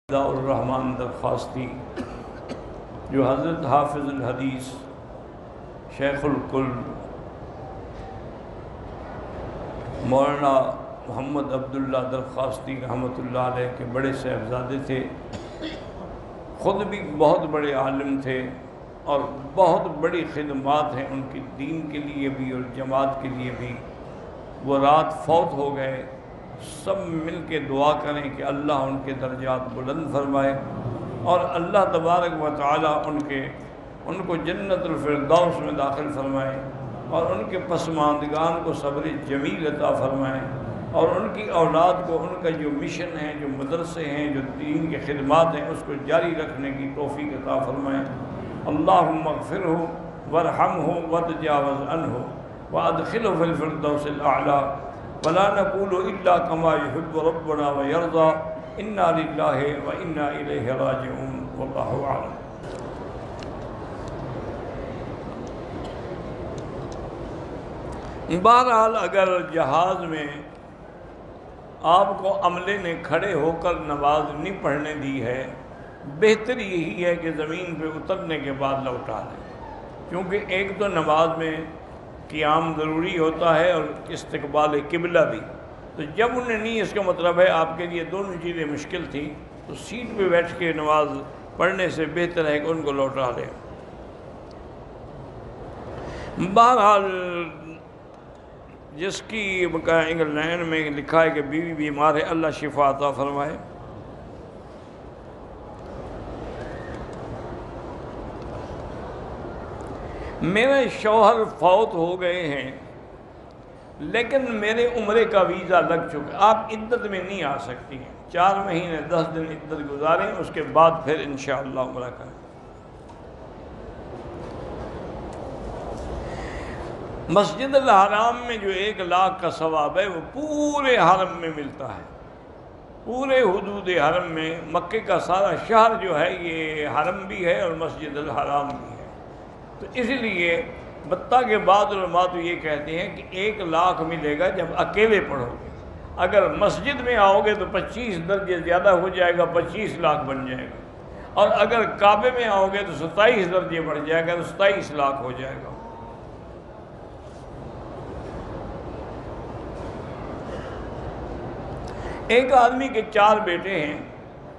الرحمن درخواستی جو حضرت حافظ الحدیث شیخ الکل مولانا محمد عبداللہ درخواستی رحمۃ اللہ علیہ کے بڑے صاحبزادے تھے، خود بھی بہت بڑے عالم تھے اور بہت بڑی خدمات ہیں ان کی، دین کے لیے بھی اور جماعت کے لیے بھی۔ وہ رات فوت ہو گئے، سب مل کے دعا کریں کہ اللہ ان کے درجات بلند فرمائے اور اللہ تبارک و تعالی ان کو جنت الفردوس میں داخل فرمائے اور ان کے پسماندگان کو صبر جمیل عطا فرمائے اور ان کی اولاد کو ان کا جو مشن ہے، جو مدرسے ہیں، جو دین کے خدمات ہیں، اس کو جاری رکھنے کی توفیق عطا فرمائے۔ اللہم اغفرہ وارحمہ وتجاوز عنہ وادخلہ فی الفردوس الاعلی ولا نقول الا كما يحب ربنا ويرضى انا لله وانا الیہ راجعون واللہ اعلم۔ بہرحال اگر جہاز میں آپ کو عملے نے کھڑے ہو کر نماز نہیں پڑھنے دی ہے، بہتر یہی ہے کہ زمین پہ اترنے کے بعد لوٹا دیں، کیونکہ ایک تو نماز میں قیام ضروری ہوتا ہے اور استقبال قبلہ بھی، تو جب انہیں نہیں، اس کا مطلب ہے آپ کے لیے دونوں چیزیں مشکل تھیں، تو سیٹ پہ بیٹھ کے نماز پڑھنے سے بہتر ہے کہ ان کو لوٹا دیں۔ بہرحال جس کی انگلینڈ میں لکھا ہے کہ بیوی بیمار ہے، اللہ شفا عطا فرمائے۔ میرے شوہر فوت ہو گئے ہیں لیکن میرے عمرے کا ویزا لگ چکا، آپ عدت میں نہیں آ سکتی ہیں، 4 مہینے 10 دن عدت گزاریں، اس کے بعد پھر انشاءاللہ عمرہ کریں۔ مسجد الحرام میں جو 1 لاکھ کا ثواب ہے وہ پورے حرم میں ملتا ہے، پورے حدود حرم میں۔ مکے کا سارا شہر جو ہے یہ حرم بھی ہے اور مسجد الحرام بھی ہے، تو اس لیے بتہ کے بعد علماء تو یہ کہتے ہیں کہ 1 لاکھ ملے گا جب اکیلے پڑھو گے، اگر مسجد میں آؤ گے تو 25 درجے زیادہ ہو جائے گا، 25 لاکھ بن جائے گا، اور اگر کعبے میں آؤ گے تو 27 درجے بڑھ جائے گا تو 27 لاکھ ہو جائے گا۔ ایک آدمی کے 4 بیٹے ہیں،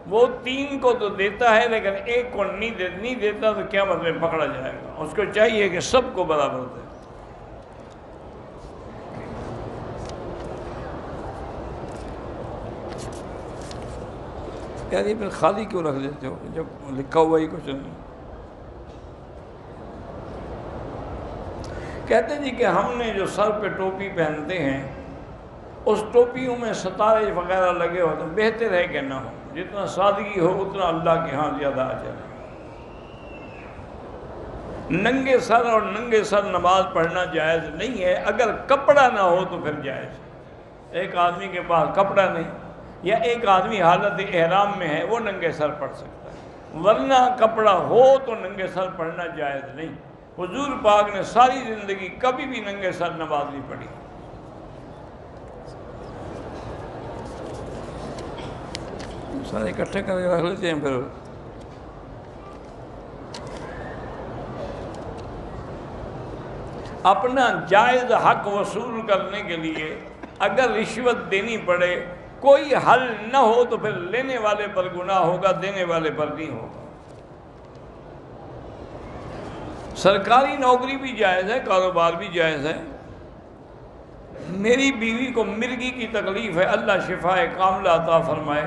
وہ 3 کو تو دیتا ہے لیکن 1 کو نہیں دیتا تو قیامت میں پکڑا جائے گا، اس کو چاہیے کہ سب کو برابر دے۔ یار یہ پھر خالی کیوں رکھ دیتے ہو جب لکھا ہوا ہی کچھ نہیں؟ کہتے ہیں جی کہ ہم نے جو سر پہ ٹوپی پہنتے ہیں اس ٹوپیوں میں ستارے وغیرہ لگے ہوتے ہیں، بہتر ہے کہ نہ ہو، جتنا سادگی ہو اتنا اللہ کے ہاں زیادہ اجر ہے۔ ننگے سر اور ننگے سر نماز پڑھنا جائز نہیں ہے، اگر کپڑا نہ ہو تو پھر جائز ہے۔ ایک آدمی کے پاس کپڑا نہیں یا ایک آدمی حالت احرام میں ہے، وہ ننگے سر پڑھ سکتا ہے، ورنہ کپڑا ہو تو ننگے سر پڑھنا جائز نہیں۔ حضور پاک نے ساری زندگی کبھی بھی ننگے سر نماز نہیں پڑھی۔ سارے اکٹھے کر کے رکھ لیتے ہیں۔ پھر اپنا جائز حق وصول کرنے کے لیے اگر رشوت دینی پڑے، کوئی حل نہ ہو تو پھر لینے والے پر گناہ ہوگا، دینے والے پر نہیں ہوگا۔ سرکاری نوکری بھی جائز ہے، کاروبار بھی جائز ہے۔ میری بیوی کو مرگی کی تکلیف ہے، اللہ شفائے کاملہ عطا فرمائے۔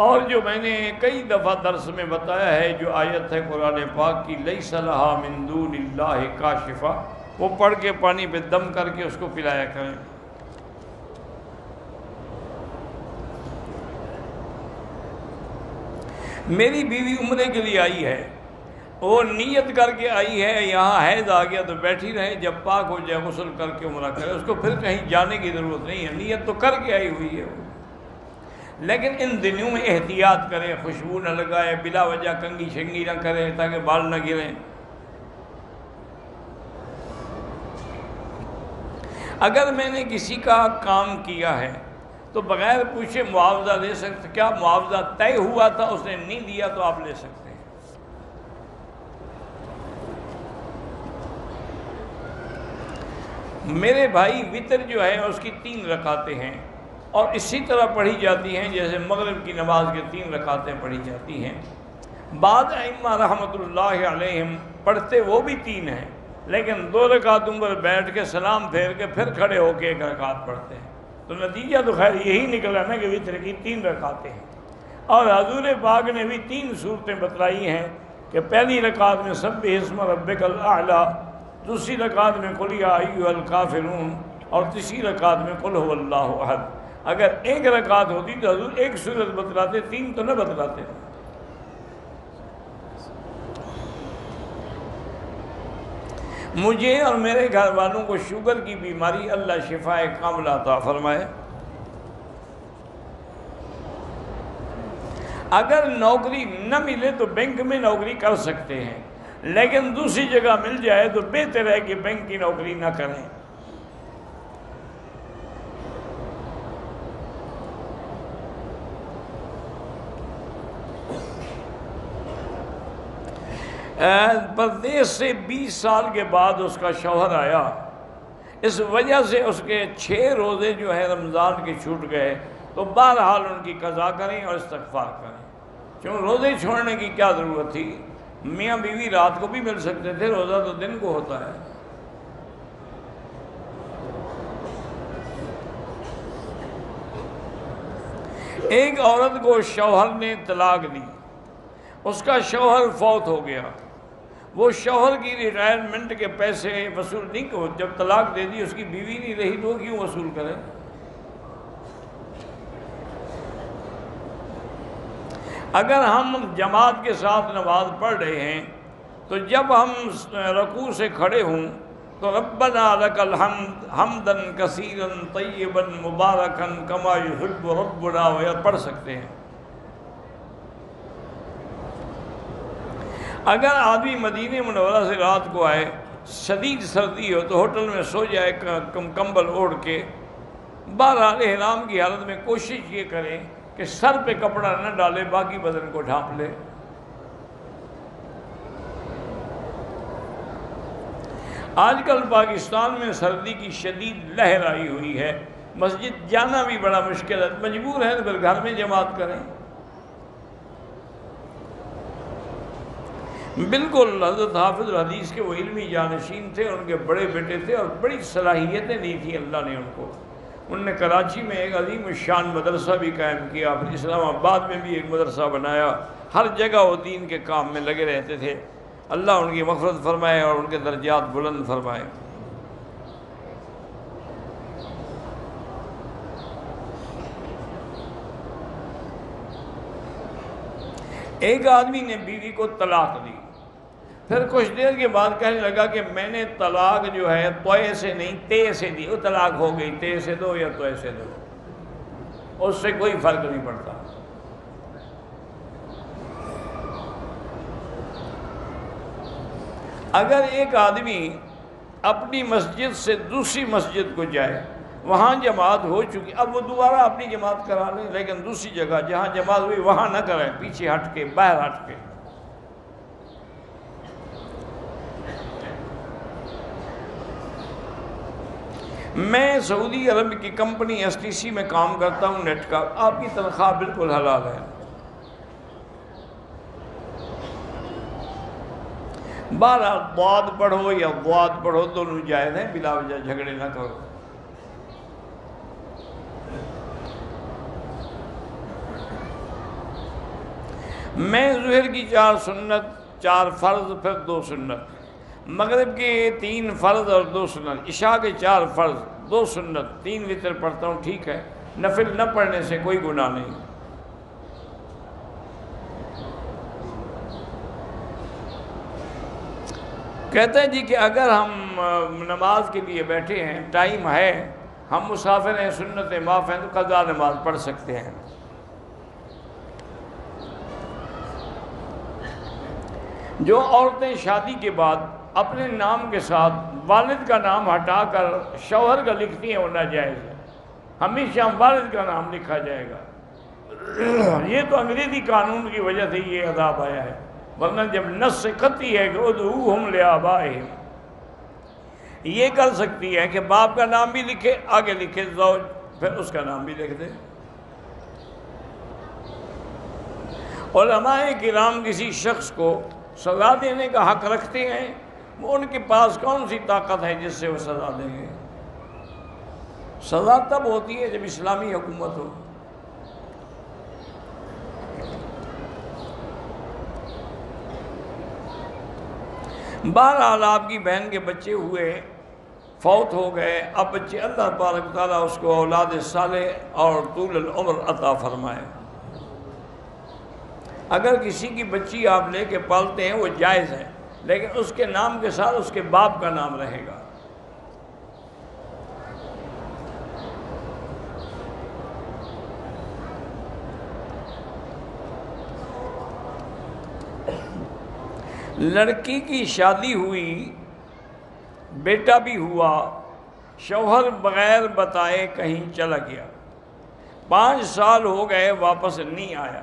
اور جو میں نے کئی دفعہ درس میں بتایا ہے، جو آیت ہے قرآن پاک کی لیس لہا من دون اللہ کاشفہ، وہ پڑھ کے پانی پہ دم کر کے اس کو پلایا کریں۔ میری بیوی عمرے کے لیے آئی ہے، وہ نیت کر کے آئی ہے، یہاں حیض آ گیا تو بیٹھی رہے، جب پاک ہو جائے غسل کر کے عمرہ کرے، اس کو پھر کہیں جانے کی ضرورت نہیں ہے، نیت تو کر کے آئی ہوئی ہے وہ۔ لیکن ان دنوں میں احتیاط کرے، خوشبو نہ لگائے، بلا وجہ کنگھی شنگھی نہ کرے تاکہ بال نہ گریں۔ اگر میں نے کسی کا کام کیا ہے تو بغیر پوچھے معاوضہ لے سکتے. کیا معاوضہ طے ہوا تھا اس نے نہیں دیا تو آپ لے سکتے ہیں. میرے بھائی وتر جو ہے اس کی 3 رکعتیں ہیں اور اسی طرح پڑھی جاتی ہیں جیسے مغرب کی نماز کے 3 رکعتیں پڑھی جاتی ہیں. بعض ائمہ رحمۃ اللہ علیہم پڑھتے وہ بھی 3 ہیں لیکن 2 رکعتوں پر بیٹھ کے سلام پھیر کے پھر کھڑے ہو کے 1 رکعت پڑھتے ہیں. تو نتیجہ تو خیر یہی نکلا نا کہ وتر کی 3 رکعتیں ہیں. اور حضور پاک نے بھی 3 صورتیں بتلائی ہیں کہ پہلی رکعت میں سبح اسم ربک الاعلی، دوسری رکعت میں قل یا ایھا الکافرون اور تیسری رکعت میں قل ھو اللہ احد. اگر 1 رکعت ہوتی تو حضور 1 سورت بتلاتے، 3 تو نہ بتلاتے. مجھے اور میرے گھر والوں کو شوگر کی بیماری، اللہ شفائے کاملہ عطا فرمائے. اگر نوکری نہ ملے تو بینک میں نوکری کر سکتے ہیں لیکن دوسری جگہ مل جائے تو بہتر ہے کہ بینک کی نوکری نہ کریں. پردیس سے 20 سال کے بعد اس کا شوہر آیا، اس وجہ سے اس کے 6 روزے جو ہیں رمضان کے چھوٹ گئے. تو بہرحال ان کی قضا کریں اور استغفار کریں. کیوں روزے چھوڑنے کی کیا ضرورت تھی؟ میاں بیوی رات کو بھی مل سکتے تھے، روزہ تو دن کو ہوتا ہے. ایک عورت کو شوہر نے طلاق دی، اس کا شوہر فوت ہو گیا. وہ شوہر کی ریٹائرمنٹ کے پیسے وصول نہیں کو، جب طلاق دے دی اس کی بیوی نہیں رہی تو کیوں وصول کرے؟ اگر ہم جماعت کے ساتھ نماز پڑھ رہے ہیں تو جب ہم رکوع سے کھڑے ہوں تو ربنا لک الحمد حمدا کثیرا طیبا مبارکا کما یحب ربنا پڑھ سکتے ہیں. اگر آدمی مدینہ منورہ سے رات کو آئے، شدید سردی ہو تو ہوٹل میں سو جائے کمبل اوڑھ کے. بہرحال احرام کی حالت میں کوشش یہ کریں کہ سر پہ کپڑا نہ ڈالے، باقی بدن کو ڈھانپ لے. آج کل پاکستان میں سردی کی شدید لہر آئی ہوئی ہے، مسجد جانا بھی بڑا مشکل ہے. مجبور ہے تو پھر گھر میں جماعت کریں. بالکل حضرت حافظ الحدیث کے وہ علمی جانشین تھے، ان کے بڑے بیٹے تھے اور بڑی صلاحیتیں دی تھیں اللہ نے ان کو. انہوں نے کراچی میں ایک عظیم الشان مدرسہ بھی قائم کیا، پھر اسلام آباد میں بھی ایک مدرسہ بنایا. ہر جگہ وہ دین کے کام میں لگے رہتے تھے. اللہ ان کی مغفرت فرمائے اور ان کے درجات بلند فرمائے. ایک آدمی نے بیوی کو طلاق دی، پھر کچھ دیر کے بعد کہنے لگا کہ میں نے طلاق جو ہے توئے سے نہیں تے سے دی. وہ طلاق ہو گئی، تے سے دو یا توئے سے دو، اس سے کوئی فرق نہیں پڑتا. اگر ایک آدمی اپنی مسجد سے دوسری مسجد کو جائے، وہاں جماعت ہو چکی، اب وہ دوبارہ اپنی جماعت کرا لیں لیکن دوسری جگہ جہاں جماعت ہوئی وہاں نہ کریں، پیچھے ہٹ کے، باہر ہٹ کے. میں سعودی عرب کی کمپنی STC میں کام کرتا ہوں نیٹ کا. آپ کی تنخواہ بالکل حلال ہے. بہرحال ضاد پڑھو یا ضاد پڑھو دونوں جائز ہیں، بلا وجہ جھگڑے نہ کرو. میں ظہر کی 4 سنت، 4 فرض، پھر 2 سنت، مغرب کے 3 فرض اور 2 سنت، عشاء کے 4 فرض، 2 سنت، 3 وتر پڑھتا ہوں. ٹھیک ہے، نفل نہ پڑھنے سے کوئی گناہ نہیں. کہتا ہے جی کہ اگر ہم نماز کے لیے بیٹھے ہیں، ٹائم ہے، ہم مسافر ہیں، سنتیں معاف ہیں، تو قضا نماز پڑھ سکتے ہیں. جو عورتیں شادی کے بعد اپنے نام کے ساتھ والد کا نام ہٹا کر شوہر کا لکھتی ہیں وہ ناجائز ہے. ہمیشہ والد کا نام لکھا جائے گا۔ یہ تو انگریزی قانون کی وجہ سے یہ عذاب آیا ہے، ورنہ جب نص قطعی ہے کہ ادعوہم لآبائہم، یہ کر سکتی ہے کہ باپ کا نام بھی لکھے، آگے لکھے زوج، پھر اس کا نام بھی لکھ دے۔ علماء کرام کسی شخص کو سزا دینے کا حق رکھتے ہیں، وہ ان کے پاس کون سی طاقت ہے جس سے وہ سزا دیں گے؟ سزا تب ہوتی ہے جب اسلامی حکومت ہو۔ بہرحال آپ کی بہن کے بچے ہوئے، فوت ہو گئے، اب بچے اللہ تبارک تعالیٰ اس کو اولاد صالح اور طول العمر عطا فرمائے۔ اگر کسی کی بچی آپ لے کے پالتے ہیں وہ جائز ہے، لیکن اس کے نام کے ساتھ اس کے باپ کا نام رہے گا۔ لڑکی کی شادی ہوئی، بیٹا بھی ہوا، شوہر بغیر بتائے کہیں چلا گیا، 5 سال ہو گئے واپس نہیں آیا،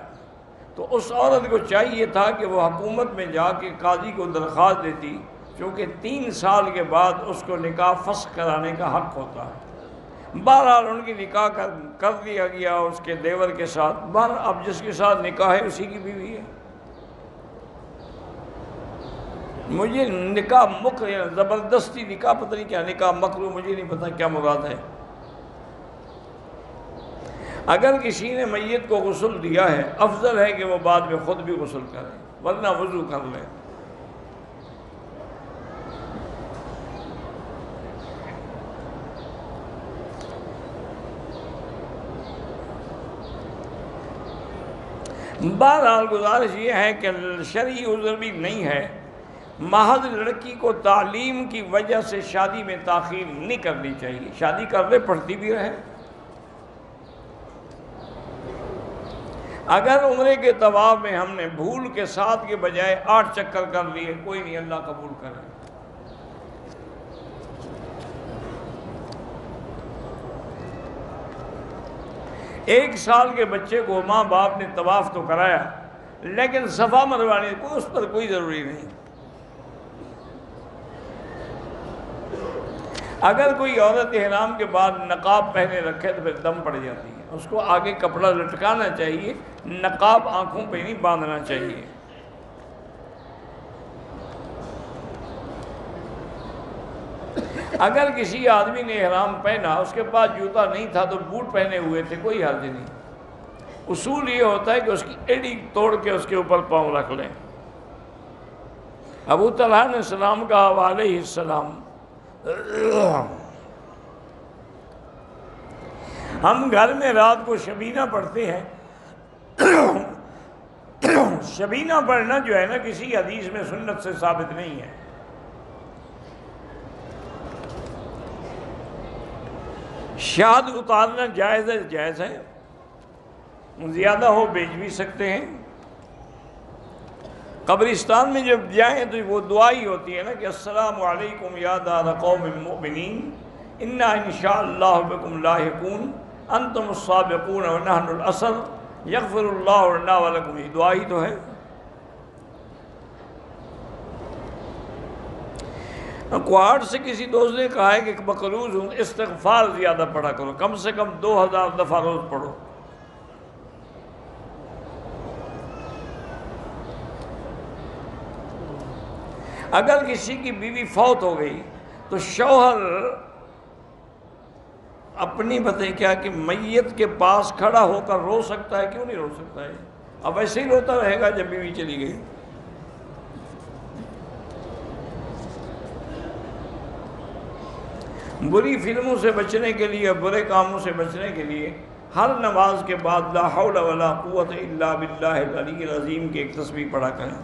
تو اس عورت کو چاہیے تھا کہ وہ حکومت میں جا کے قاضی کو درخواست دیتی، کیونکہ 3 سال کے بعد اس کو نکاح فسخ کرانے کا حق ہوتا ہے۔ بہرحال ان کی نکاح کر دیا گیا اس کے دیور کے ساتھ۔ بہرحال اب جس کے ساتھ نکاح ہے اسی کی بیوی ہے۔ مجھے نکاح مکر زبردستی نکاح پتہ نہیں کیا، نکاح مکروہ مجھے نہیں پتہ کیا مراد ہے۔ اگر کسی نے میت کو غسل دیا ہے، افضل ہے کہ وہ بعد میں خود بھی غسل کرے، ورنہ وضو کر لے۔ بہرحال گزارش یہ ہے کہ شرعی عذر بھی نہیں ہے، محض لڑکی کو تعلیم کی وجہ سے شادی میں تاخیر نہیں کرنی چاہیے، شادی کر لے، پڑھتی بھی رہے۔ اگر عمرے کے طواف میں ہم نے بھول کے 7 کے بجائے 8 چکر کر لیے، کوئی نہیں، اللہ قبول کرے۔ ایک سال کے بچے کو ماں باپ نے طواف تو کرایا، لیکن صفا مروانے کو اس پر کوئی ضروری نہیں۔ اگر کوئی عورت احرام کے بعد نقاب پہنے رکھے تو پھر دم پڑ جاتی ہے، اس کو آگے کپڑا لٹکانا چاہیے، نقاب آنکھوں پہ نہیں باندھنا چاہیے۔ اگر کسی آدمی نے احرام پہنا، اس کے پاس جوتا نہیں تھا تو بوٹ پہنے ہوئے تھے، کوئی حرج نہیں۔ اصول یہ ہوتا ہے کہ اس کی ایڑی توڑ کے اس کے اوپر پاؤں رکھ لیں۔ ابو طلحہ نے سلام کہا علیہ السلام۔ ہم گھر میں رات کو شبینہ پڑھتے ہیں، شبینہ پڑھنا جو ہے نا کسی حدیث میں سنت سے ثابت نہیں ہے۔ شاد اتارنا جائز ہے، جائز ہے، زیادہ ہو بیچ بھی سکتے ہیں۔ قبرستان میں جب جائیں تو وہ دعا ہی ہوتی ہے نا کہ السلام علیکم یا دار قوم المؤمنین انا انشاءاللہ بکم لاحقون انتم السابقون ونحن الاصل یغفر اللہ لنا ولکم، یہ دعا ہی تو ہے۔ کوارٹ سے کسی دوست نے کہا ہے کہ مقروض ہوں، استغفار زیادہ پڑھا کرو، کم سے کم 2000 دفعہ روز پڑھو۔ اگر کسی کی بیوی فوت ہو گئی تو شوہر اپنی بتائیں کیا کہ میت کے پاس کھڑا ہو کر رو سکتا ہے؟ کیوں نہیں رو سکتا ہے؟ اب ایسے ہی روتا رہے گا جب بیوی چلی گئی۔ بری فلموں سے بچنے کے لیے، برے کاموں سے بچنے کے لیے ہر نماز کے بعد لا حول ولا قوت الا باللہ العلی العظیم کی ایک تسبیح پڑھا کریں۔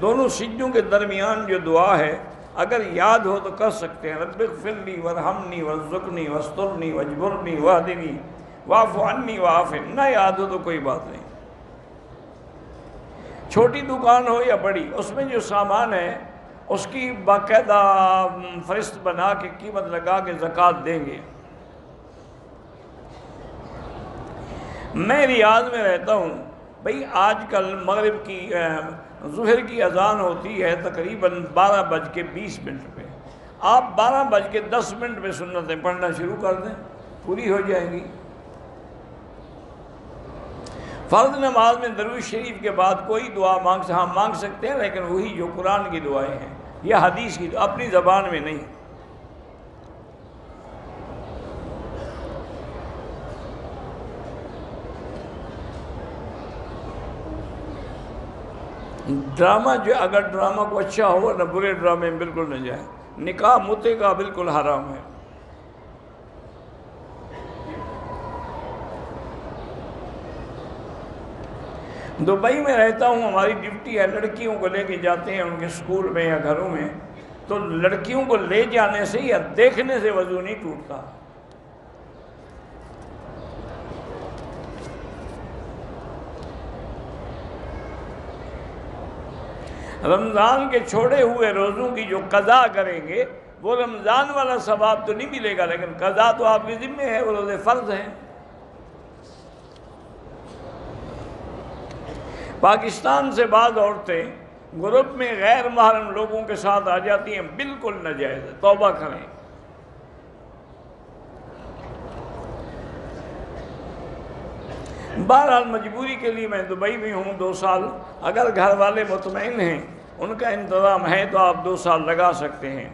دونوں سجدوں کے درمیان جو دعا ہے اگر یاد ہو تو کر سکتے ہیں، رب اغفر لی وارحمنی وارزقنی واسترنی واجبرنی واہدنی واعف عنی وعافنی، نہ یاد ہو تو کوئی بات نہیں۔ چھوٹی دکان ہو یا بڑی، اس میں جو سامان ہے اس کی باقاعدہ فہرست بنا کے قیمت لگا کے زکوٰۃ دیں گے۔ میں ریاض میں رہتا ہوں بھئی، آج کل مغرب کی ظہر کی اذان ہوتی ہے تقریباً 12:20 پہ، آپ 12:10 پہ سنتیں پڑھنا شروع کر دیں، پوری ہو جائیں گی۔ فرض نماز میں درود شریف کے بعد کوئی دعا مانگ سکتے ہیں، لیکن وہی جو قرآن کی دعائیں ہیں یا حدیث کی، اپنی زبان میں نہیں۔ ڈرامہ جو اگر ڈرامہ کو اچھا ہو نہ برے ڈرامے میں بالکل نہ جائے۔ نکاح متے کا بالکل حرام ہے۔ دبئی میں رہتا ہوں، ہماری ڈیوٹی ہے، لڑکیوں کو لے کے جاتے ہیں ان کے سکول میں یا گھروں میں، تو لڑکیوں کو لے جانے سے یا دیکھنے سے وضو نہیں ٹوٹتا۔ رمضان کے چھوڑے ہوئے روزوں کی جو قضا کریں گے وہ رمضان والا ثواب تو نہیں ملے گا، لیکن قضا تو آپ کے ذمہ ہے، وہ روزے فرض ہیں۔ پاکستان سے بعض عورتیں گروپ میں غیر محرم لوگوں کے ساتھ آ جاتی ہیں، بالکل ناجائز ہے، توبہ کریں۔ بہرحال مجبوری کے لیے میں دبئی میں ہوں 2 سال، اگر گھر والے مطمئن ہیں، ان کا انتظام ہے، تو آپ 2 سال لگا سکتے ہیں۔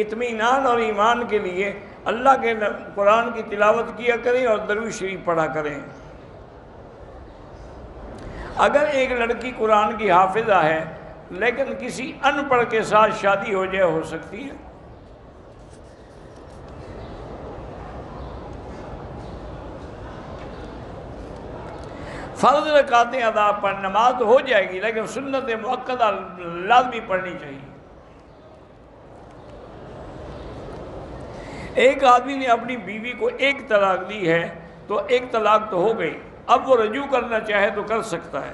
اطمینان اور ایمان کے لیے اللہ کے قرآن کی تلاوت کیا کریں اور درود شریف پڑھا کریں۔ اگر ایک لڑکی قرآن کی حافظہ ہے لیکن کسی ان پڑھ کے ساتھ شادی ہو جائے، ہو سکتی ہے۔ فرض رکعتیں ادا پر نماز تو ہو جائے گی، لیکن سنت مؤکدہ لازمی پڑھنی چاہیے۔ ایک آدمی نے اپنی بیوی کو 1 طلاق دی ہے، تو 1 طلاق تو ہو گئی، اب وہ رجوع کرنا چاہے تو کر سکتا ہے۔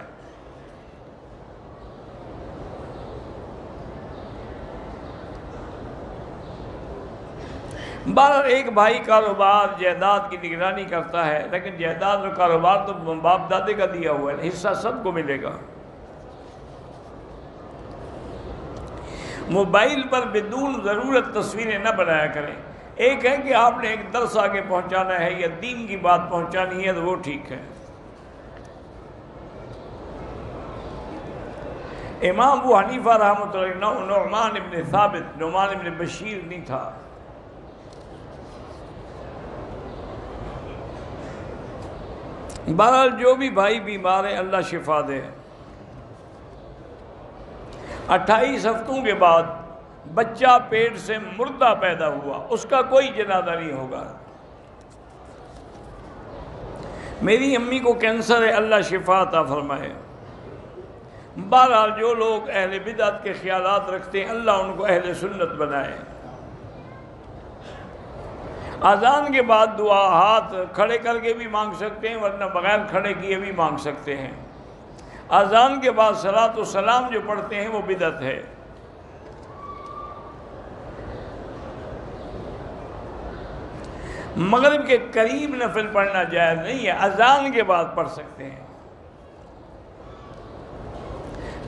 بہرحال ایک بھائی کاروبار جائیداد کی نگرانی کرتا ہے، لیکن جائیداد اور کاروبار تو باپ دادے کا دیا ہوا ہے، حصہ سب کو ملے گا۔ موبائل پر بدون ضرورت تصویریں نہ بنایا کریں۔ ایک ہے کہ آپ نے ایک درس آگے پہنچانا ہے یا دین کی بات پہنچانی ہے، تو وہ ٹھیک ہے۔ امام ابو حنیفہ رحمۃ اللہ علیہ، نعمان ابن ثابت، نعمان ابن بشیر نہیں تھا۔ بہرحال جو بھی بھائی بیمار ہیں اللہ شفا دے۔ 28 ہفتوں کے بعد بچہ پیٹ سے مردہ پیدا ہوا، اس کا کوئی جنازہ نہیں ہوگا۔ میری امی کو کینسر ہے، اللہ شفا عطا فرمائے۔ بہرحال جو لوگ اہل بدعت کے خیالات رکھتے ہیں، اللہ ان کو اہل سنت بنائے۔ اذان کے بعد دعا ہاتھ کھڑے کر کے بھی مانگ سکتے ہیں، ورنہ بغیر کھڑے کیے بھی مانگ سکتے ہیں۔ اذان کے بعد صلاۃ و سلام جو پڑھتے ہیں وہ بدعت ہے۔ مغرب کے قریب نفل پڑھنا جائز نہیں ہے، اذان کے بعد پڑھ سکتے ہیں۔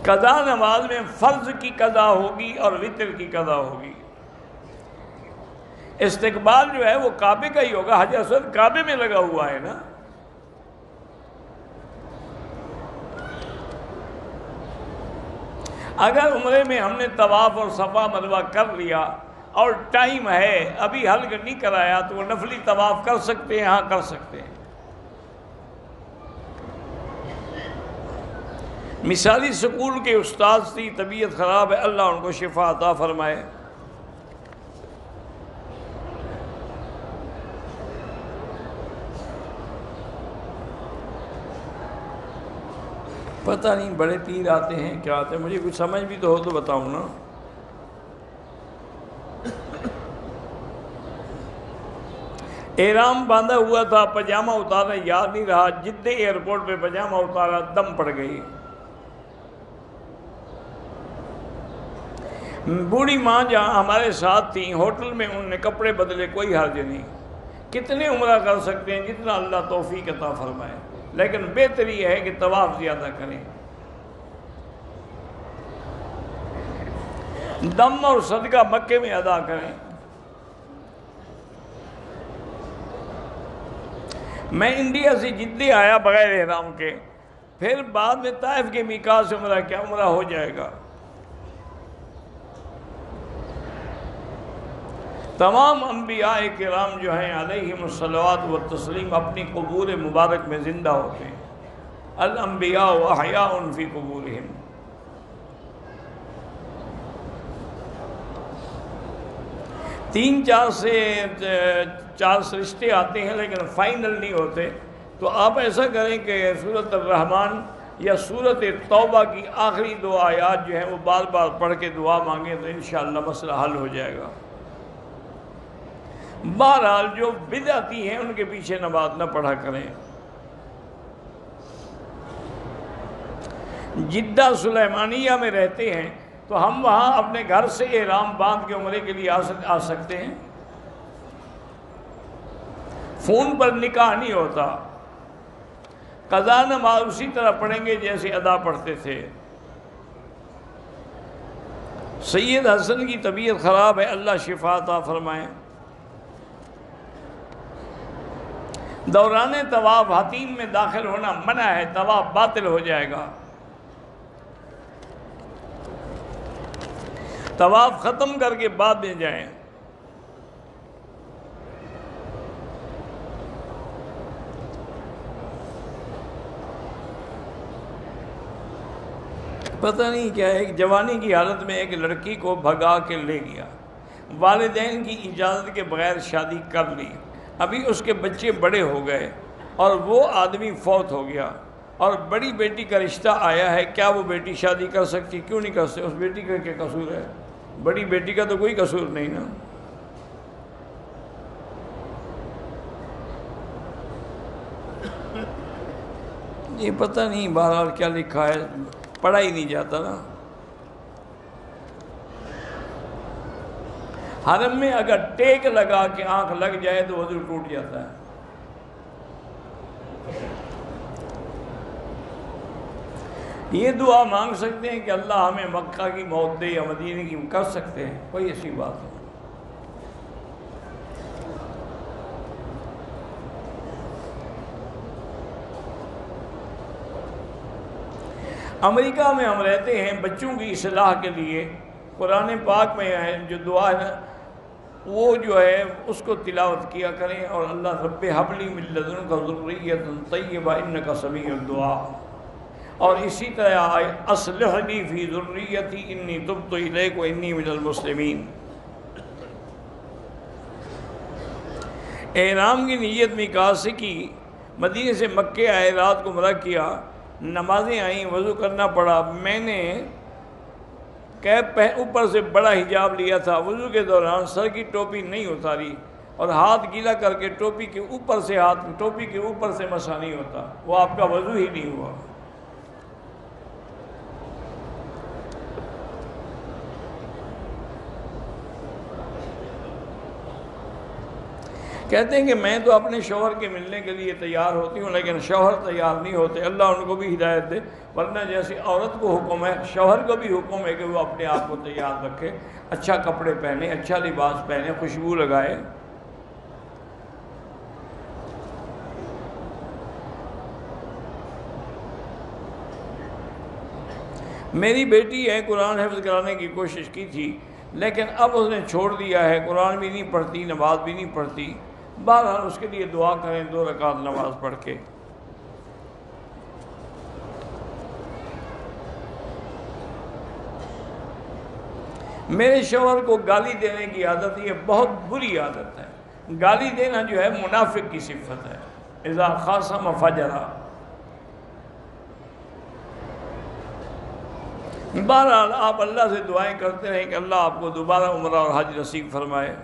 قضا نماز میں فرض کی قضا ہوگی اور وتر کی قضا ہوگی۔ استقبال جو ہے وہ کعبے کا ہی ہوگا، حجر اسود کعبے میں لگا ہوا ہے نا۔ اگر عمرے میں ہم نے طواف اور صفا مروہ کر لیا اور ٹائم ہے ابھی حلق نہیں کرایا، تو وہ نفلی طواف کر سکتے ہیں، ہاں کر سکتے ہیں۔ مثالی سکول کے استاذ کی طبیعت خراب ہے، اللہ ان کو شفا عطا فرمائے۔ پتہ نہیں بڑے تیر آتے ہیں کیا آتے ہیں، مجھے کچھ سمجھ بھی تو ہو تو بتاؤں نا۔ احرام باندھا ہوا تھا، پجامہ اتارا یاد نہیں رہا، جدہ ایئرپورٹ پہ پجامہ اتارا، دم پڑ گئی۔ بوڑھی ماں جہاں ہمارے ساتھ تھیں ہوٹل میں، انہوں نے کپڑے بدلے، کوئی حرج نہیں۔ کتنے عمرہ کر سکتے ہیں؟ جتنا اللہ توفیق عطا فرمائے، لیکن بہتر یہ ہے کہ طواف زیادہ کریں، دم اور صدقہ مکے میں ادا کریں۔ میں انڈیا سے جدہ آیا بغیر احرام کے، پھر بعد میں طائف کے میقات سے عمرہ کیا، عمرہ ہو جائے گا۔ تمام انبیاء کرام جو ہیں علیہم الصلوات والتسلیم اپنی قبور مبارک میں زندہ ہوتے ہیں۔ الانبیاء احیاء فی قبورہم۔ تین چار رشتے آتے ہیں لیکن فائنل نہیں ہوتے، تو آپ ایسا کریں کہ سورۃ الرحمن یا سورۃ توبہ کی آخری دو آیات جو ہیں وہ بار بار پڑھ کے دعا مانگیں تو انشاءاللہ مسئلہ حل ہو جائے گا۔ بہرحال جو بدعتی ہیں ان کے پیچھے نماز نہ پڑھا کریں۔ جدہ سلیمانیہ میں رہتے ہیں تو ہم وہاں اپنے گھر سے احرام باندھ کے عمرے کے لیے آ سکتے ہیں؟ فون پر نکاح نہیں ہوتا، قضا نماز اسی طرح پڑھیں گے جیسے ادا پڑھتے تھے۔ سید حسن کی طبیعت خراب ہے، اللہ شفا عطا فرمائے۔ دوران طواف حتیم میں داخل ہونا منع ہے، طواف باطل ہو جائے گا۔ طواف ختم کر کے بعد میں جائیں۔ پتہ نہیں کیا ہے، ایک جوانی کی حالت میں ایک لڑکی کو بھگا کے لے گیا، والدین کی اجازت کے بغیر شادی کر لی، ابھی اس کے بچے بڑے ہو گئے اور وہ آدمی فوت ہو گیا اور بڑی بیٹی کا رشتہ آیا ہے، کیا وہ بیٹی شادی کر سکتی؟ کیوں نہیں کر سکتی؟ اس بیٹی کا کیا قصور ہے؟ بڑی بیٹی کا تو کوئی قصور نہیں نا۔ یہ پتہ نہیں بہرحال کیا لکھا ہے، پڑھا ہی نہیں جاتا نا۔ حرم میں اگر ٹیک لگا کے آنکھ لگ جائے تو وضو ٹوٹ جاتا ہے۔ یہ دعا مانگ سکتے ہیں کہ اللہ ہمیں مکہ کی موت دے یا مدینے کی، کر سکتے ہیں، کوئی ایسی بات نہیں۔ امریکہ میں ہم رہتے ہیں، بچوں کی اصلاح کے لیے قرآن پاک میں ہے جو دعا ہے وہ جو ہے اس کو تلاوت کیا کریں، اور اللہ رب حب لی من لدنک ذریۃ طیبہ انک سمیع الدعاء، اور اسی طرح اصلح لی فی ذریتی انی تبت الیک و انی من المسلمین۔ احرام کی نیت میقات سے کی، مدینے سے مکے آئے، رات کو عمرہ کیا، نمازیں آئیں، وضو کرنا پڑا، میں نے کیپ اوپر سے بڑا حجاب لیا تھا، وضو کے دوران سر کی ٹوپی نہیں اتاری اور ہاتھ گیلا کر کے ٹوپی کے اوپر سے مسح نہیں ہوتا، وہ آپ کا وضو ہی نہیں ہوا۔ کہتے ہیں کہ میں تو اپنے شوہر کے ملنے کے لیے تیار ہوتی ہوں لیکن شوہر تیار نہیں ہوتے، اللہ ان کو بھی ہدایت دے، ورنہ جیسے عورت کو حکم ہے شوہر کو بھی حکم ہے کہ وہ اپنے آپ کو تیار رکھے، اچھا کپڑے پہنے، اچھا لباس پہنے، خوشبو لگائے۔ میری بیٹی ہے، قرآن حفظ کرانے کی کوشش کی تھی لیکن اب اس نے چھوڑ دیا ہے، قرآن بھی نہیں پڑھتی، نماز بھی نہیں پڑھتی۔ بہرحال اس کے لیے دعا کریں 2 رکعت نماز پڑھ کے۔ میرے شوہر کو گالی دینے کی عادت، یہ بہت بری عادت ہے۔ گالی دینا جو ہے منافق کی صفت ہے، اذا خاصم فجرا۔ بہرحال آپ اللہ سے دعائیں کرتے رہیں کہ اللہ آپ کو دوبارہ عمرہ اور حج نصیب فرمائے۔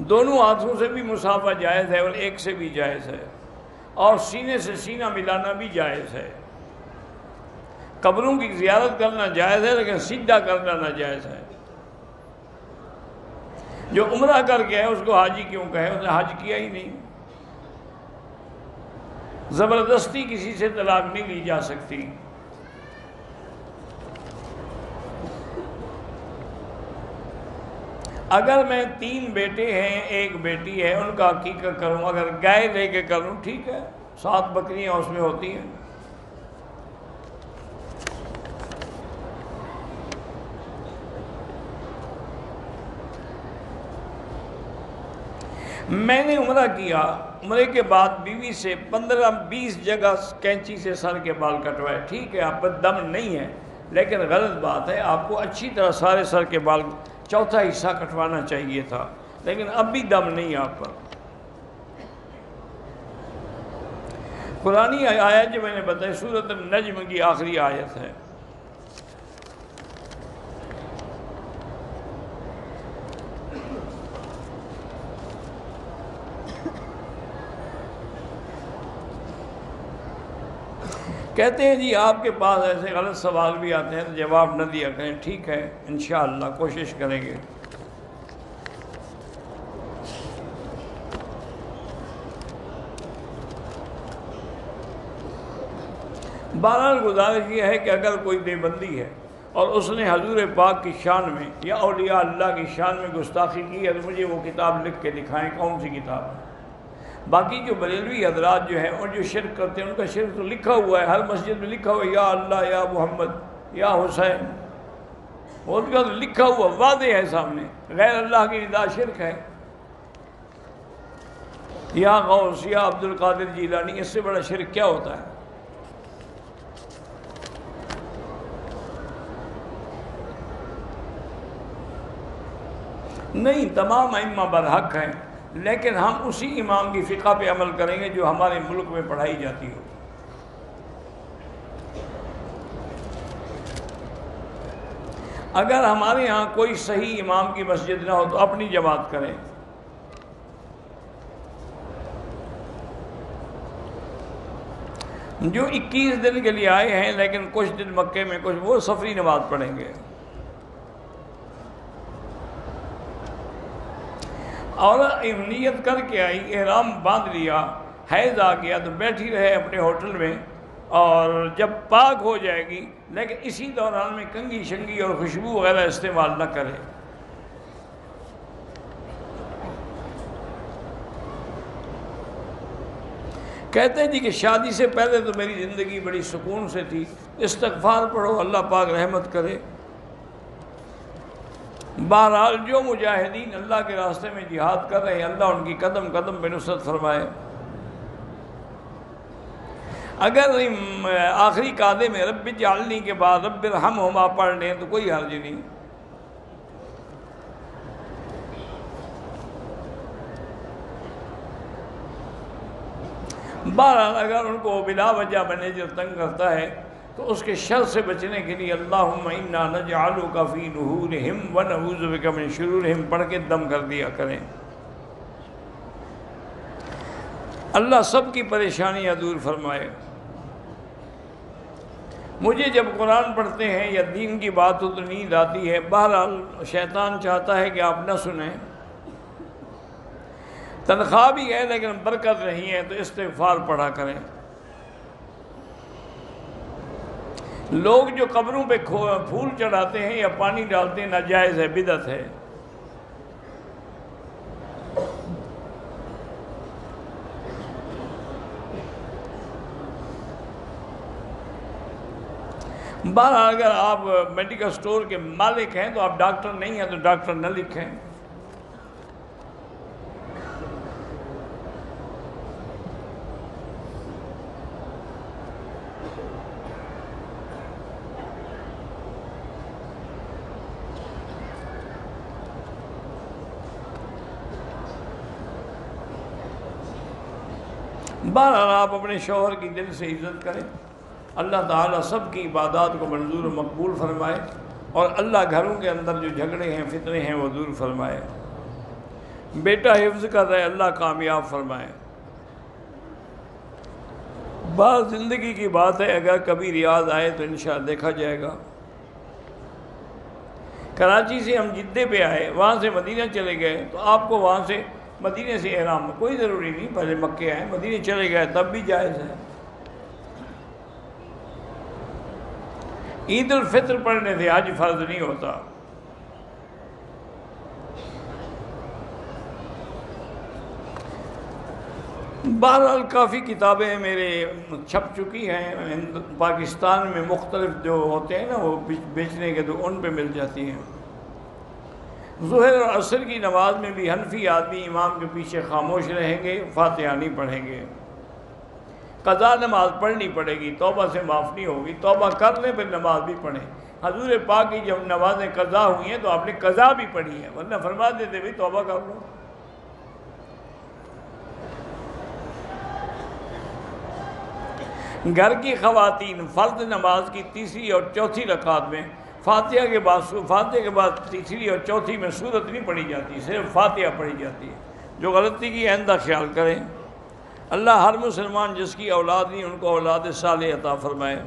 دونوں ہاتھوں سے بھی مصافحہ جائز ہے اور ایک سے بھی جائز ہے، اور سینے سے سینہ ملانا بھی جائز ہے۔ قبروں کی زیارت کرنا جائز ہے لیکن سجدہ کرنا ناجائز ہے۔ جو عمرہ کر کے ہے اس کو حاجی کیوں کہے؟ اس نے حج کیا ہی نہیں۔ زبردستی کسی سے طلاق نہیں لی جا سکتی۔ اگر میں 3 بیٹے ہیں 1 بیٹی ہے، ان کا عقیقہ کروں، اگر گائے لے کے کروں ٹھیک ہے، 7 بکریاں اس میں ہوتی ہیں۔ میں نے عمرہ کیا، عمرے کے بعد بیوی سے 15-20 جگہ کینچی سے سر کے بال کٹوائے، ٹھیک ہے آپ پر دم نہیں ہے، لیکن غلط بات ہے، آپ کو اچھی طرح سارے سر کے بال چوتھا حصہ کٹوانا چاہیے تھا، لیکن اب بھی دم نہیں آپ پر۔ قرآنی آیت جو میں نے بتائی سورۃ النجم کی آخری آیت ہے۔ کہتے ہیں جی آپ کے پاس ایسے غلط سوال بھی آتے ہیں تو جواب نہ دیا کریں، ٹھیک ہے انشاءاللہ کوشش کریں گے۔ بہرحال گزارش یہ ہے کہ اگر کوئی دیوبندی ہے اور اس نے حضور پاک کی شان میں یا اولیاء اللہ کی شان میں گستاخی کی ہے تو مجھے وہ کتاب لکھ کے دکھائیں کون سی کتاب ہے۔ باقی جو بریلوی حضرات جو ہیں اور جو شرک کرتے ہیں ان کا شرک تو لکھا ہوا ہے، ہر مسجد میں لکھا ہوا ہے، یا اللہ یا محمد یا حسین، ان کا تو لکھا ہوا واضح ہے سامنے، غیر اللہ کی ندا شرک ہے۔ یا غوث یا عبد القادر جیلانی، اس سے بڑا شرک کیا ہوتا ہے؟ نہیں، تمام ائمہ برحق ہیں، لیکن ہم اسی امام کی فقہ پہ عمل کریں گے جو ہمارے ملک میں پڑھائی جاتی ہو۔ اگر ہمارے ہاں کوئی صحیح امام کی مسجد نہ ہو تو اپنی جماعت کریں۔ جو 21 دن کے لیے آئے ہیں لیکن کچھ دن مکے میں کچھ وہ سفری نماز پڑھیں گے، اور نیت کر کے آئی، احرام باندھ لیا، حیض آ گیا تو بیٹھی رہے اپنے ہوٹل میں، اور جب پاک ہو جائے گی لیکن اسی دوران میں کنگھی شنگھی اور خوشبو وغیرہ استعمال نہ کرے۔ کہتے ہیں جی کہ شادی سے پہلے تو میری زندگی بڑی سکون سے تھی، استغفار پڑھو اللہ پاک رحمت کرے۔ بہرحال جو مجاہدین اللہ کے راستے میں جہاد کر رہے ہیں اللہ ان کی قدم قدم پہ نصرت فرمائے۔ اگر آخری قاعدے میں رب اجعلنی کے بعد رب ارحمہما پڑھ لیں تو کوئی حرج نہیں۔ بہرحال اگر ان کو بلا وجہ مینیجر تنگ کرتا ہے تو اس کے شر سے بچنے کے لیے اللہم انا نجعلک فی نحورہم ونعوذ بک من شرورہم پڑھ کے دم کر دیا کریں۔ اللہ سب کی پریشانیاں دور فرمائے۔ مجھے جب قرآن پڑھتے ہیں یا دین کی بات ہو تو نیند آتی ہے، بہرحال شیطان چاہتا ہے کہ آپ نہ سنیں، تنخواہ بھی ہے لیکن برکت نہیں ہے تو استغفار پڑھا کریں۔ لوگ جو قبروں پہ پھول چڑھاتے ہیں یا پانی ڈالتے ہیں ناجائز ہے، بدعت ہے۔ بہرحال اگر آپ میڈیکل سٹور کے مالک ہیں تو آپ ڈاکٹر نہیں ہیں تو ڈاکٹر نہ لکھیں۔ بہرحال آپ اپنے شوہر کی دل سے عزت کریں، اللہ تعالیٰ سب کی عبادات کو منظور و مقبول فرمائے، اور اللہ گھروں کے اندر جو جھگڑے ہیں فتنے ہیں وہ دور فرمائے۔ بیٹا حفظ کر رہے اللہ کامیاب فرمائے۔ بعض زندگی کی بات ہے، اگر کبھی ریاض آئے تو انشاءاللہ دیکھا جائے گا۔ کراچی سے ہم جدے پہ آئے، وہاں سے مدینہ چلے گئے، تو آپ کو وہاں سے مدینہ سے احرام میں کوئی ضروری نہیں، پہلے مکے آئے مدینہ چلے گئے تب بھی جائز ہے۔ عید الفطر پڑھنے سے حج فرض نہیں ہوتا۔ بہرحال کافی کتابیں میرے چھپ چکی ہیں پاکستان میں، مختلف جو ہوتے ہیں نا وہ بیچنے کے، تو ان پہ مل جاتی ہیں۔ ظہر اور عصر کی نماز میں بھی حنفی آدمی امام کے پیچھے خاموش رہیں گے، فاتحہ نہیں پڑھیں گے۔ قضا نماز پڑھنی پڑے گی، توبہ سے معاف نہیں ہوگی، توبہ کر لیں پھر نماز بھی پڑھیں۔ حضور پاک کی جب نمازیں قضا ہوئی ہیں تو آپ نے قضا بھی پڑھی ہے، ورنہ فرما دیتے بھی توبہ کر لو۔ گھر کی خواتین فرض نماز کی تیسری اور چوتھی رکعت میں فاتحہ کے بعد تیسری اور چوتھی میں سورت نہیں پڑھی جاتی، صرف فاتحہ پڑھی جاتی ہے۔ جو غلطی کی آئندہ خیال کریں۔ اللہ ہر مسلمان جس کی اولاد نہیں ان کو اولاد صالح عطا فرمائے۔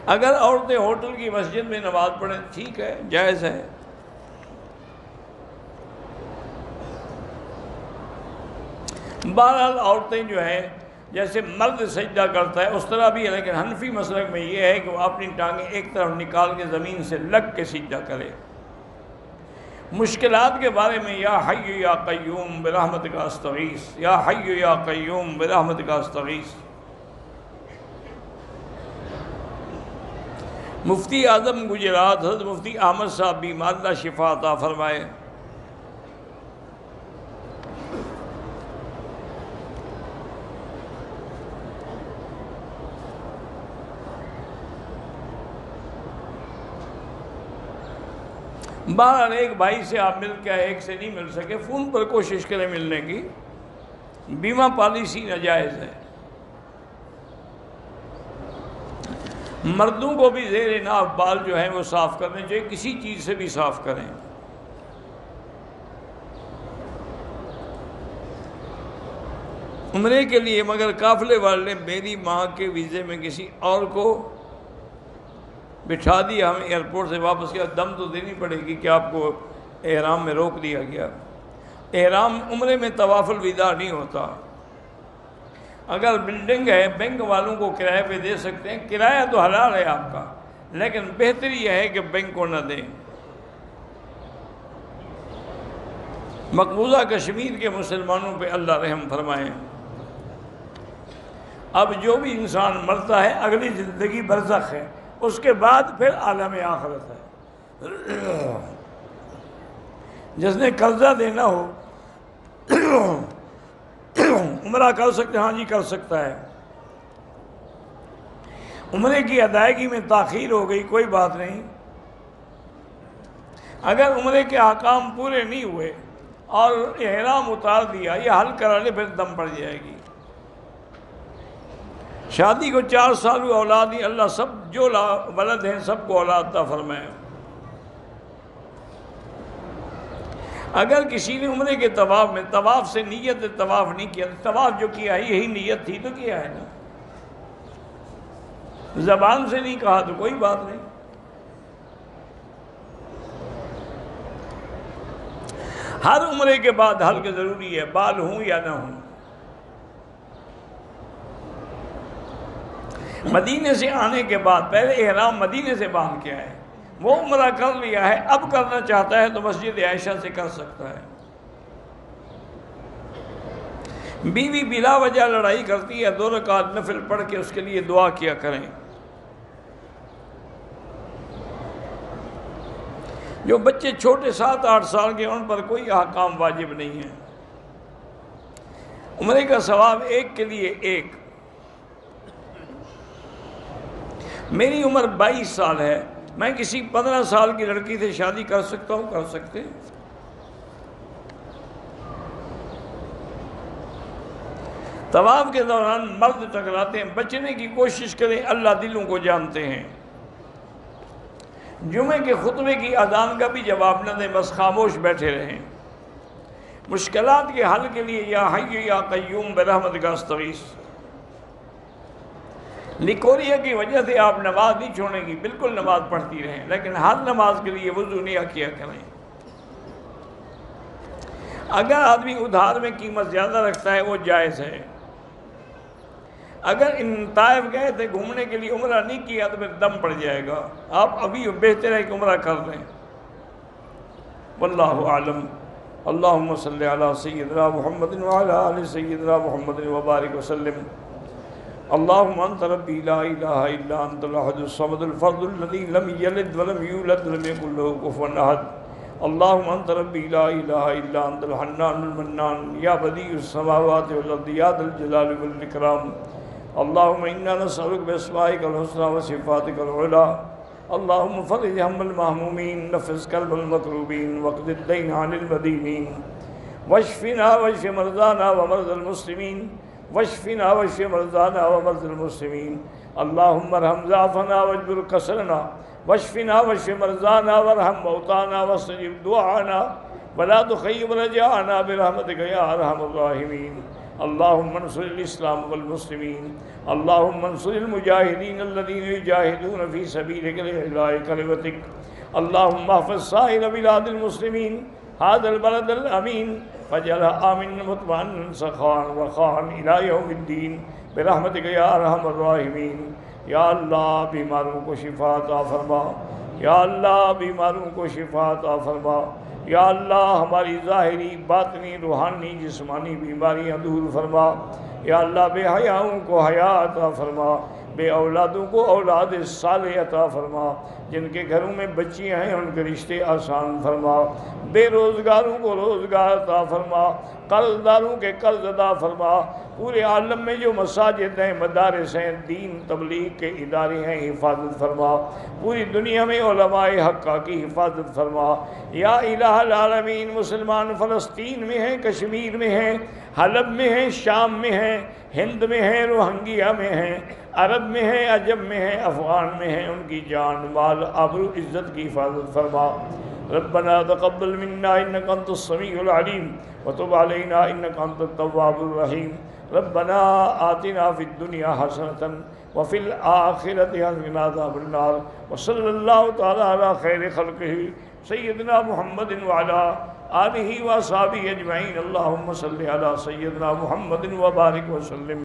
اگر عورتیں ہوٹل کی مسجد میں نماز پڑھیں ٹھیک ہے، جائز ہے۔ بہرحال عورتیں جو ہیں جیسے مرد سجدہ کرتا ہے اس طرح بھی ہے، لیکن حنفی مسلک میں یہ ہے کہ وہ اپنی ٹانگیں ایک طرف نکال کے زمین سے لگ کے سجدہ کرے۔ مشکلات کے بارے میں یا حی یا قیوم برحمتک استغیث، یا حی یا قیوم برحمتک استغیث۔ مفتی اعظم گجرات حضرت مفتی احمد صاحب بیمار، اللہ شفا عطا فرمائے۔ بہرحال ایک بھائی سے آپ مل کے آئے، ایک سے نہیں مل سکے، فون پر کوشش کریں ملنے کی۔ بیمہ پالیسی ناجائز ہے۔ مردوں کو بھی زیر ناف بال جو ہیں وہ صاف کرنے چاہیے، کسی چیز سے بھی صاف کریں۔ عمرے کے لیے مگر قافلے والے میری ماں کے ویزے میں کسی اور کو بٹھا دیا، ہمیں ایئرپورٹ سے واپس کیا، دم تو دینی پڑے گی کہ آپ کو احرام میں روک دیا گیا۔ احرام عمرے میں طواف الوداع نہیں ہوتا۔ اگر بلڈنگ ہے بینک والوں کو کرائے پہ دے سکتے ہیں، کرایہ تو حلال ہے آپ کا، لیکن بہتری یہ ہے کہ بینک کو نہ دیں۔ مقبوضہ کشمیر کے مسلمانوں پہ اللہ رحم فرمائے۔ اب جو بھی انسان مرتا ہے اگلی زندگی برزخ ہے، اس کے بعد پھر عالم آخرت ہے۔ جس نے قرضہ دینا ہو عمرہ کر سکتے، ہاں جی کر سکتا ہے۔ عمرے کی ادائیگی میں تاخیر ہو گئی کوئی بات نہیں، اگر عمرے کے احکام پورے نہیں ہوئے اور احرام اتار دیا یا حل کرا لے پھر دم پڑ جائے گی۔ شادی کو 4 سال ہوئے اولاد نہیں، اللہ سب جو ولد ہیں سب کو اولاد عطا فرمائے۔ اگر کسی نے عمرے کے طواف میں طواف سے نیت طواف نہیں کیا، طواف جو کیا ہے یہی نیت تھی تو کیا ہے نا، زبان سے نہیں کہا تو کوئی بات نہیں۔ ہر عمرے کے بعد حلق ضروری ہے، بال ہوں یا نہ ہوں۔ مدینے سے آنے کے بعد پہلے احرام مدینے سے باندھ کے آئے، وہ عمرہ کر لیا ہے، اب کرنا چاہتا ہے تو مسجد عائشہ سے کر سکتا ہے۔ بیوی بلا وجہ لڑائی کرتی ہے، 2 رکعت نفل پڑھ کے اس کے لیے دعا کیا کریں۔ جو بچے چھوٹے 7-8 سال کے ان پر کوئی احکام واجب نہیں ہے۔ عمرے کا ثواب ایک کے لیے ایک۔ میری عمر 22 سال ہے، میں کسی 15 سال کی لڑکی سے شادی کر سکتا ہوں؟ کر سکتے ہیں۔ طواف کے دوران مرد ٹکراتے ہیں، بچنے کی کوشش کریں، اللہ دلوں کو جانتے ہیں۔ جمعے کے خطبے کی اذان کا بھی جواب نہ دیں، بس خاموش بیٹھے رہیں۔ مشکلات کے حل کے لیے یا حی یا قیوم برحمتک استغیث۔ لیکوریا کی وجہ سے آپ نماز نہیں چھوڑیں گی، بالکل نماز پڑھتی رہیں، لیکن ہر نماز کے لیے وضو نہیں کیا کریں۔ اگر آدمی ادھار میں قیمت زیادہ رکھتا ہے وہ جائز ہے۔ اگر ان طائف گئے تھے گھومنے کے لیے، عمرہ نہیں کیا تو پھر دم پڑ جائے گا، آپ ابھی بہتر ہے کہ عمرہ کر لیں۔ واللہ اعلم۔ اللہم صلی علی سیدنا محمد وعلی آل سیدنا محمد وبارک وسلم۔ اللہم انت ربی لا الہ الا انت الاحد الصمد الفرد الذی لم یلد ولم یولد ولم یکن له کفوا احد۔ اللہم انت ربی لا الہ الا انت الحنان المنان یا بدیع السماوات والارض یا ذا الجلال والاکرام۔ اللہم انا نسألک باسمائک الحسنى وصفاتک العلی۔ اللہم فرج ہم المہمومین، نفس کرب المکروبین، واقض الدین عن المدینین، واشفنا واشف مرضانا ومرضى المسلمین، واشفنا واشف مرضانا ومرضى المسلمین۔ اللہم ارحم ضعفنا واجبر کسرنا، واشفنا واشف مرضانا وارحم موتانا واستجب دعانا ولا تخيب رجاءنا برحمتك يا ارحم الراحمین۔ اللہم انصر الاسلام والمسلمین، اللہم انصر المجاہدین الذین یجاہدون فی سبیلک لإعلاء کلمتک۔ اللہم احفظ سائر بلاد المسلمین هذا البلد الامین فاجعلها آمنا مطمئنا سخاء رخاء الى یوم الدین برحمتک یا ارحم الراحمین۔ یا اللہ بیماروں کو شفا عطا فرما، یا اللہ بیماروں کو شفا عطا فرما، یا اللہ ہماری ظاہری باطنی روحانی جسمانی بیماریاں دور فرما، یا اللہ بے حیاؤں کو حیا عطا فرما، بے اولادوں کو اولاد صالح عطا فرما، جن کے گھروں میں بچیاں ہیں ان کے رشتے آسان فرما، بے روزگاروں کو روزگار عطا فرما، قرض داروں کے قرض ادا فرما، پورے عالم میں جو مساجد ہیں، مدارس ہیں، دین تبلیغ کے ادارے ہیں، حفاظت فرما، پوری دنیا میں علماء حقہ کی حفاظت فرما۔ یا الہ العالمین، مسلمان فلسطین میں ہیں، کشمیر میں ہیں، حلب میں ہیں، شام میں ہیں، ہند میں ہیں، روہنگیا میں ہیں، عرب میں ہیں، عجم میں ہیں، افغان میں ہیں، ان کی جان مال آبرو عزت کی حفاظت فرما۔ ربنا تقبل منا انك انت السميع العليم وتب علينا انك انت التواب الرحيم۔ ربنا آتنا في الدنيا حسنة وفي الآخرة حسنة وقنا عذاب النار۔ وصلى الله تعالى على خير خلقه سيدنا محمد وعلى آلہ وصحبہ اجمعین۔ اللہم صلی علی سیدنا محمد وبارک وسلم۔